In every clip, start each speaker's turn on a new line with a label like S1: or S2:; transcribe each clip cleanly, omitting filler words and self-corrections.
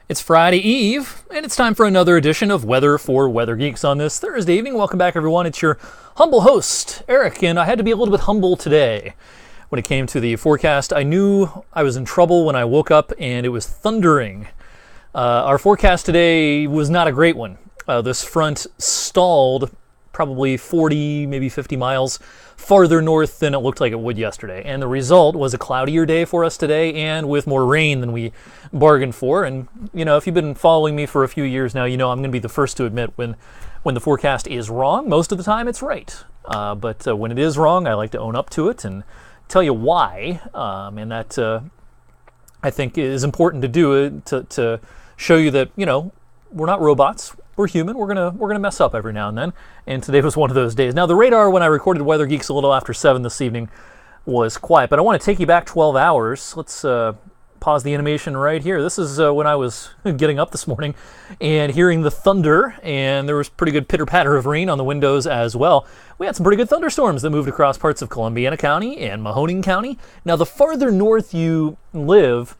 S1: It's Friday Eve, and it's time for another edition of Weather for Weather Geeks on this Thursday evening. Welcome back, everyone. It's your humble host, Eric, and I had to be a little bit humble today. When it came to the forecast, I knew I was in trouble when I woke up and it was thundering. Our forecast today was not a great one. This front stalled probably 40, maybe 50 miles farther north than it looked like it would yesterday. And the result was a cloudier day for us today and with more rain than we bargained for. And, you know, if you've been following me for a few years now, you know I'm going to be the first to admit when the forecast is wrong. Most of the time it's right. But when it is wrong, I like to own up to it and tell you why. And that, I think, is important to do to show you that, you know, we're not robots. We're human. We're gonna mess up every now and then, and today was one of those days. Now, the radar when I recorded Weather Geeks a little after 7 this evening was quiet, but I want to take you back 12 hours. Let's pause the animation right here. This is when I was getting up this morning and hearing the thunder, and there was pretty good pitter-patter of rain on the windows as well. We had some pretty good thunderstorms that moved across parts of Columbiana County and Mahoning County. Now, the farther north you live,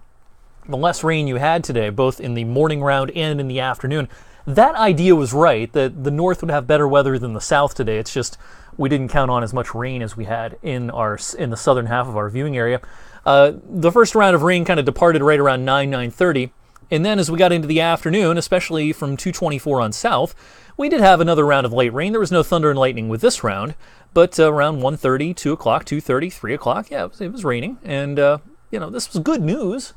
S1: the less rain you had today, both in the morning round and in the afternoon. That idea was right, that the north would have better weather than the south today. It's just we didn't count on as much rain as we had in the southern half of our viewing area. The first round of rain kind of departed right around 9:30, and then as we got into the afternoon, especially from 2:24 on south, we did have another round of late rain. There was no thunder and lightning with this round, but around 1:30, 2 o'clock, 2:30, 3 o'clock, yeah, it was raining, and you know, this was good news.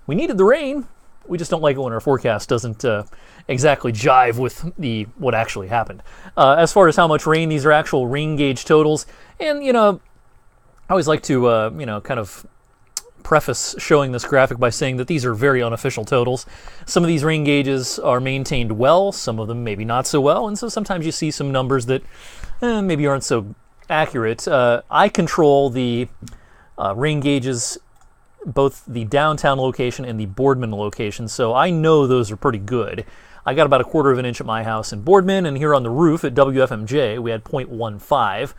S1: We needed the rain. We just don't like it when our forecast doesn't exactly jive with what actually happened. As far as how much rain, these are actual rain gauge totals. And, you know, I always like to, you know, kind of preface showing this graphic by saying that these are very unofficial totals. Some of these rain gauges are maintained well, some of them maybe not so well, and so sometimes you see some numbers that maybe aren't so accurate. I control the rain gauges, both the downtown location and the Boardman location, so I know those are pretty good. I got about 1/4 of an inch at my house in Boardman, and here on the roof at WFMJ we had 0.15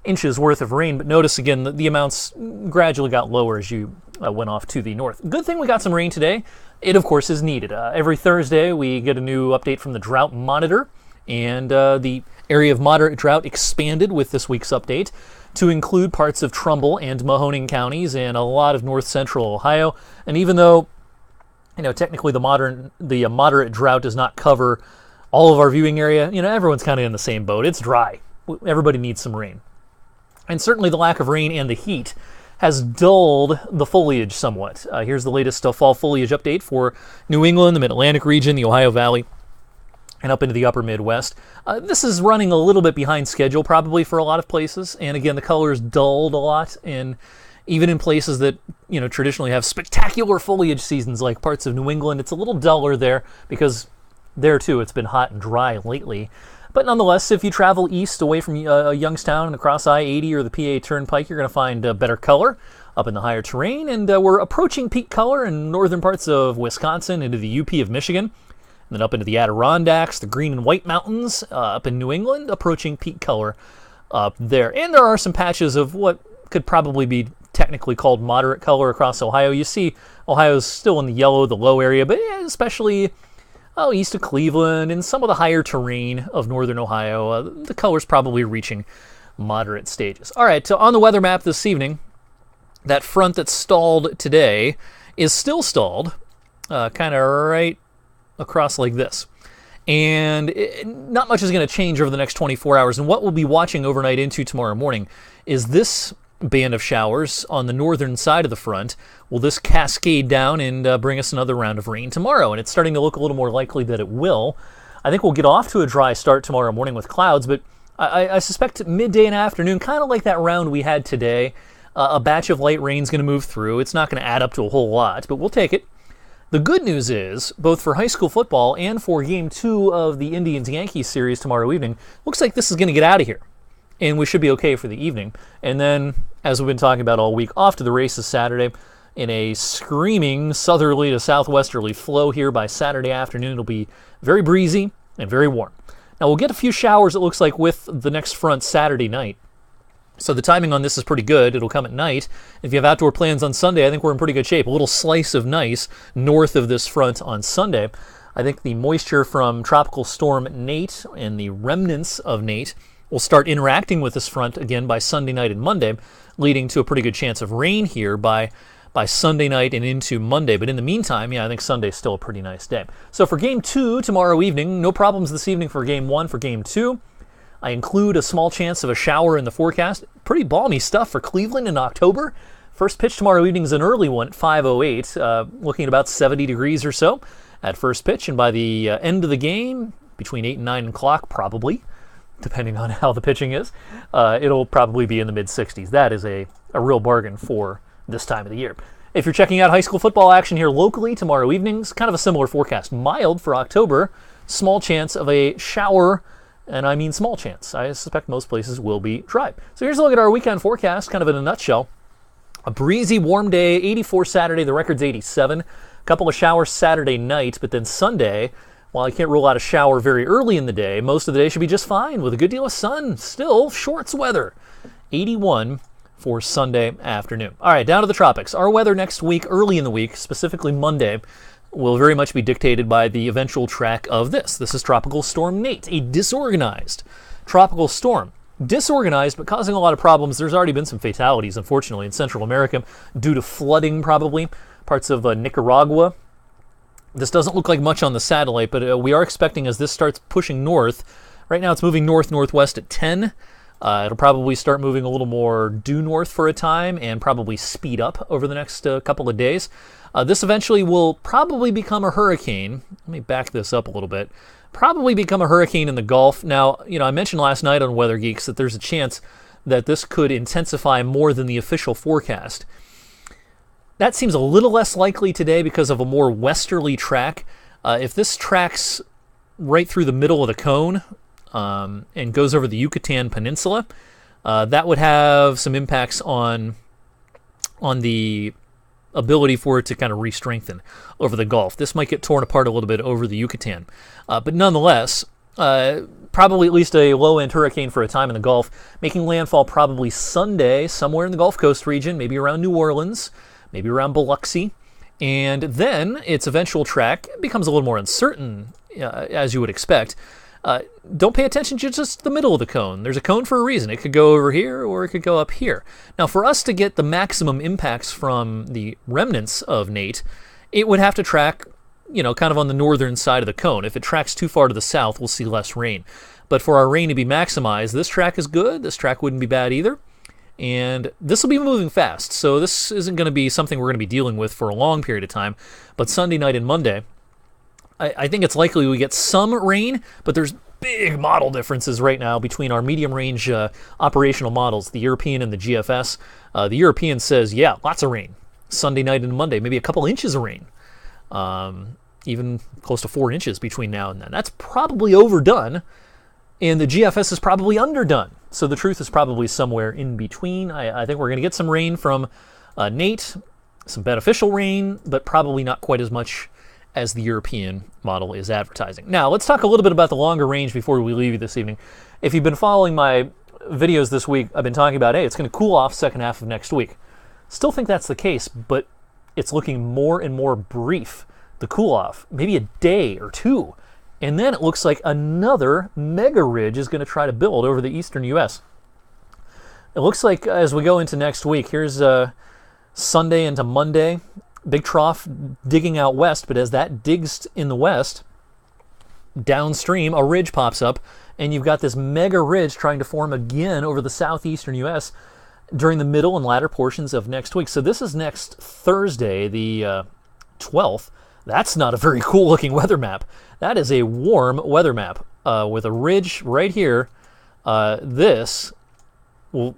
S1: inches worth of rain, but notice again that the amounts gradually got lower as you went off to the north. Good thing we got some rain today. It, of course, is needed. Every Thursday we get a new update from the Drought Monitor, and the area of moderate drought expanded with this week's update to include parts of Trumbull and Mahoning counties and a lot of north central Ohio. And even though, you know, technically the moderate drought does not cover all of our viewing area, you know, everyone's kind of in the same boat. It's dry. Everybody needs some rain. And certainly the lack of rain and the heat has dulled the foliage somewhat. Here's the latest fall foliage update for New England, the Mid-Atlantic region, the Ohio Valley, and up into the upper Midwest. This is running a little bit behind schedule probably for a lot of places, and again the colors dulled a lot, and even in places that, you know, traditionally have spectacular foliage seasons like parts of New England, it's a little duller there because there too it's been hot and dry lately. But nonetheless, if you travel east away from Youngstown and across I-80 or the PA Turnpike, you're going to find better color up in the higher terrain, and we're approaching peak color in northern parts of Wisconsin into the UP of Michigan. And then up into the Adirondacks, the Green and White Mountains, up in New England, approaching peak color up there. And there are some patches of what could probably be technically called moderate color across Ohio. You see Ohio's still in the yellow, the low area, but especially east of Cleveland and some of the higher terrain of northern Ohio, the color's probably reaching moderate stages. All right, on the weather map this evening, that front that stalled today is still stalled, kind of right across like this. And not much is going to change over the next 24 hours. And what we'll be watching overnight into tomorrow morning is this band of showers on the northern side of the front. Will this cascade down and bring us another round of rain tomorrow? And it's starting to look a little more likely that it will. I think we'll get off to a dry start tomorrow morning with clouds, but I suspect midday and afternoon, kind of like that round we had today, a batch of light rain is going to move through. It's not going to add up to a whole lot, but we'll take it. The good news is, both for high school football and for Game 2 of the Indians-Yankees series tomorrow evening, looks like this is going to get out of here. And we should be okay for the evening. And then, as we've been talking about all week, off to the races Saturday in a screaming southerly to southwesterly flow here by Saturday afternoon. It'll be very breezy and very warm. Now, we'll get a few showers, it looks like, with the next front Saturday night. So the timing on this is pretty good. It'll come at night. If you have outdoor plans on Sunday, I think we're in pretty good shape. A little slice of nice north of this front on Sunday. I think the moisture from Tropical Storm Nate and the remnants of Nate will start interacting with this front again by Sunday night and Monday, leading to a pretty good chance of rain here by Sunday night and into Monday. But in the meantime, I think Sunday's still a pretty nice day. So for Game 2 tomorrow evening, no problems this evening for Game 1. For Game 2, I include a small chance of a shower in the forecast. Pretty balmy stuff for Cleveland in October. First pitch tomorrow evening is an early one at 5:08, looking at about 70 degrees or so at first pitch. And by the end of the game, between 8 and 9 o'clock probably, depending on how the pitching is, it'll probably be in the mid-60s. That is a real bargain for this time of the year. If you're checking out high school football action here locally tomorrow evenings, kind of a similar forecast. Mild for October, small chance of a shower, and I mean small chance. I suspect most places will be dry. So here's a look at our weekend forecast, kind of in a nutshell. A breezy, warm day, 84 Saturday, the record's 87. A couple of showers Saturday night, but then Sunday, while I can't rule out a shower very early in the day, most of the day should be just fine with a good deal of sun. Still, shorts weather. 81 for Sunday afternoon. All right, down to the tropics. Our weather next week, early in the week, specifically Monday, will very much be dictated by the eventual track of this. This is Tropical Storm Nate, a disorganized tropical storm. Disorganized, but causing a lot of problems. There's already been some fatalities, unfortunately, in Central America due to flooding, probably. Parts of Nicaragua. This doesn't look like much on the satellite, but we are expecting as this starts pushing north. Right now it's moving north-northwest at 10. It'll probably start moving a little more due north for a time and probably speed up over the next couple of days. This eventually will probably become a hurricane. Let me back this up a little bit. Probably become a hurricane in the Gulf. Now, I mentioned last night on Weather Geeks that there's a chance that this could intensify more than the official forecast. That seems a little less likely today because of a more westerly track. If this tracks right through the middle of the cone and goes over the Yucatan Peninsula, that would have some impacts on the ability for it to kind of re-strengthen over the Gulf. This might get torn apart a little bit over the Yucatan. But nonetheless, probably at least a low-end hurricane for a time in the Gulf, making landfall probably Sunday somewhere in the Gulf Coast region, maybe around New Orleans, maybe around Biloxi. And then its eventual track becomes a little more uncertain, as you would expect. Don't pay attention to just the middle of the cone. There's a cone for a reason. It could go over here or it could go up here. Now, for us to get the maximum impacts from the remnants of Nate, it would have to track, kind of on the northern side of the cone. If it tracks too far to the south, we'll see less rain. But for our rain to be maximized, this track is good. This track wouldn't be bad either. And this will be moving fast. So this isn't going to be something we're going to be dealing with for a long period of time. But Sunday night and Monday, I think it's likely we get some rain, but there's big model differences right now between our medium-range operational models, the European and the GFS. The European says, lots of rain. Sunday night and Monday, maybe a couple inches of rain. Even close to 4 inches between now and then. That's probably overdone, and the GFS is probably underdone. So the truth is probably somewhere in between. I think we're going to get some rain from Nate, some beneficial rain, but probably not quite as much as the European model is advertising. Now, let's talk a little bit about the longer range before we leave you this evening. If you've been following my videos this week, I've been talking about, it's going to cool off second half of next week. Still think that's the case, but it's looking more and more brief, the cool off, maybe a day or two. And then it looks like another mega ridge is going to try to build over the eastern U.S. It looks like as we go into next week, here's Sunday into Monday, big trough digging out west, but as that digs in the west, downstream, a ridge pops up, and you've got this mega ridge trying to form again over the southeastern U.S. during the middle and latter portions of next week. So this is next Thursday, the 12th. That's not a very cool-looking weather map. That is a warm weather map with a ridge right here. This will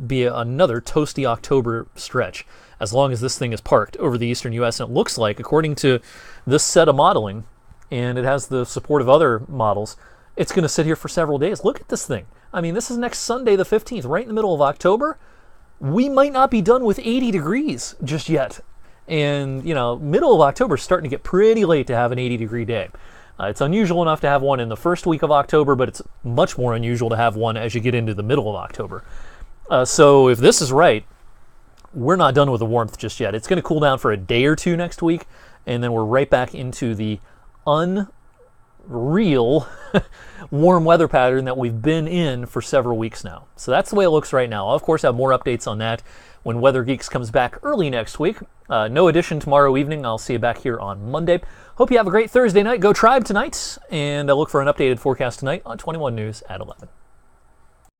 S1: be another toasty October stretch as long as this thing is parked over the eastern U.S. And it looks like, according to this set of modeling, and it has the support of other models, it's going to sit here for several days. Look at this thing. I mean, this is next Sunday, the 15th, right in the middle of October. We might not be done with 80 degrees just yet. And, middle of October is starting to get pretty late to have an 80-degree day. It's unusual enough to have one in the first week of October, but it's much more unusual to have one as you get into the middle of October. So if this is right, we're not done with the warmth just yet. It's going to cool down for a day or two next week, and then we're right back into the unreal warm weather pattern that we've been in for several weeks now. So that's the way it looks right now. I'll, of course, have more updates on that when Weather Geeks comes back early next week. No edition tomorrow evening. I'll see you back here on Monday. Hope you have a great Thursday night. Go Tribe tonight, and I look for an updated forecast tonight on 21 News at 11.